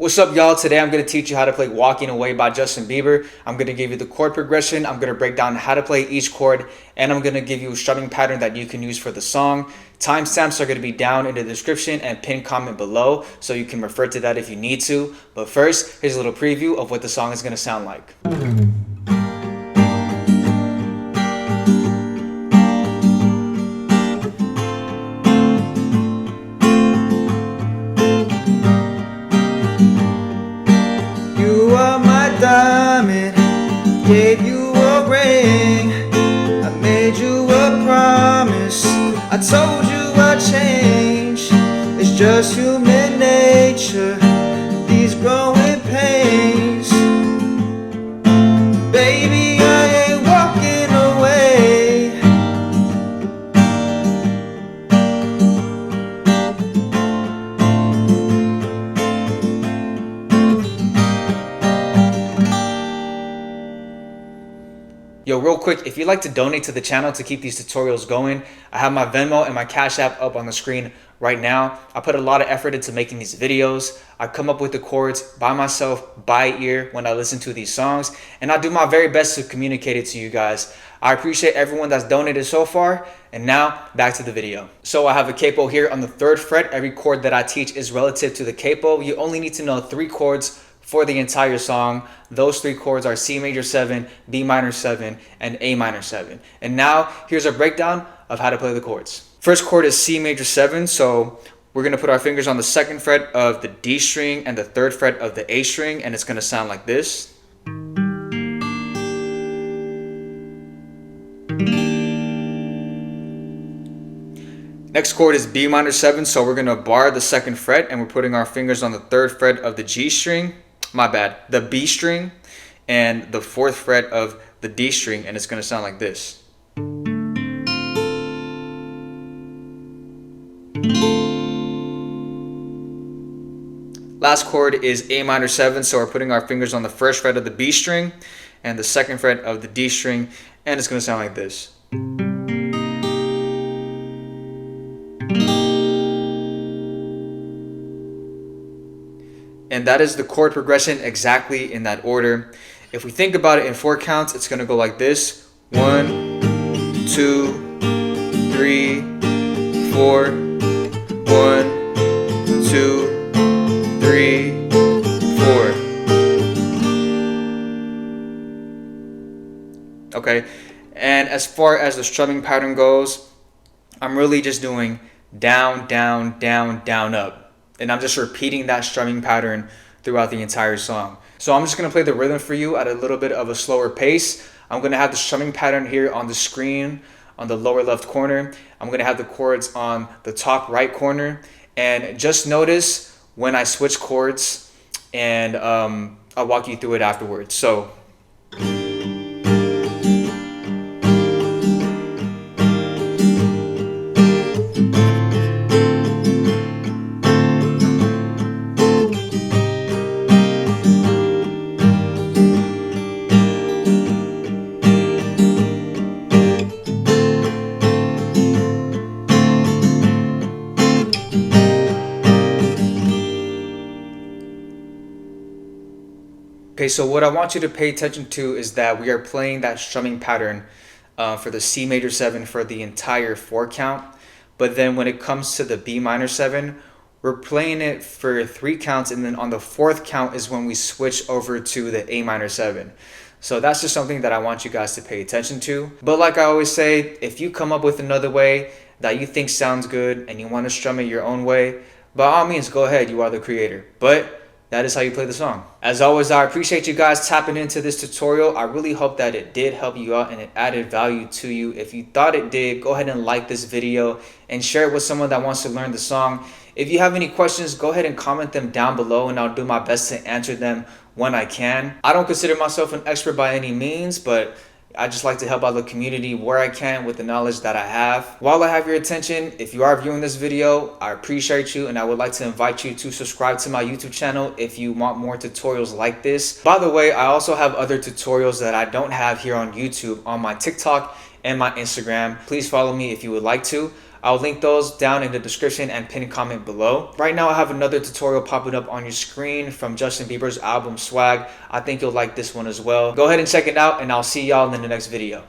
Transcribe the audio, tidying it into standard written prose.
What's up, y'all? Today I'm going to teach you how to play Walking Away by Justin Bieber. I'm going to give you the chord progression, I'm going to break down how to play each chord, and I'm going to give you a strumming pattern that you can use for the song. Timestamps are going to be down in the description and pinned comment below, so you can refer to that if you need to. But first, here's a little preview of what the song is going to sound like. Diamond, gave you a ring, I made you a promise, I told you I'd change. It's just human nature, these growing pains. Baby, I ain't walking away. Yo, real quick, if you'd like to donate to the channel to keep these tutorials going, I have my Venmo and my Cash App up on the screen right now. I put a lot of effort into making these videos. I come up with the chords by myself, by ear, when I listen to these songs, and I do my very best to communicate it to you guys. I appreciate everyone that's donated so far, and now back to the video. So I have a capo here on the 3rd fret. Every chord that I teach is relative to the capo. You only need to know 3 chords for the entire song. Those 3 chords are C major 7, B minor 7, and A minor 7. And now here's a breakdown of how to play the chords. First chord is C major 7, so we're going to put our fingers on the 2nd fret of the D string and the 3rd fret of the A string, and it's going to sound like this. Next chord is B minor 7, so we're going to bar the 2nd fret and we're putting our fingers on the 3rd fret of the G string. The B string and the 4th fret of the D string, and it's going to sound like this. Last chord is A minor 7, so we're putting our fingers on the 1st fret of the B string and the 2nd fret of the D string, and it's going to sound like this. And that is the chord progression exactly in that order. If we think about it in 4 counts, it's going to go like this. 1, 2, 3, 4. 1, 2, 3, 4. Okay, and as far as the strumming pattern goes, I'm really just doing down, down, down, down, up. And I'm just repeating that strumming pattern throughout the entire song. So I'm just going to play the rhythm for you at a little bit of a slower pace. I'm going to have the strumming pattern here on the screen on the lower left corner. I'm going to have the chords on the top right corner. And just notice when I switch chords, and I'll walk you through it afterwards. So okay, so what I want you to pay attention to is that we are playing that strumming pattern for the C major 7 for the entire 4 count. But then when it comes to the B minor 7, we're playing it for 3 counts, and then on the 4th count is when we switch over to the A minor 7. So that's just something that I want you guys to pay attention to. But like I always say, if you come up with another way that you think sounds good and you want to strum it your own way, by all means, go ahead, you are the creator. But that is how you play the song. As always, I appreciate you guys tapping into this tutorial. I really hope that it did help you out and it added value to you. If you thought it did, go ahead and like this video and share it with someone that wants to learn the song. If you have any questions, go ahead and comment them down below and I'll do my best to answer them when I can. I don't consider myself an expert by any means, but I just like to help out the community where I can with the knowledge that I have. While I have your attention, if you are viewing this video, I appreciate you and I would like to invite you to subscribe to my YouTube channel if you want more tutorials like this. By the way, I also have other tutorials that I don't have here on YouTube on my TikTok and my Instagram. Please follow me if you would like to. I'll link those down in the description and pinned comment below. Right now I have another tutorial popping up on your screen from Justin Bieber's album Swag. I think you'll like this one as well. Go ahead and check it out, and I'll see y'all in the next video.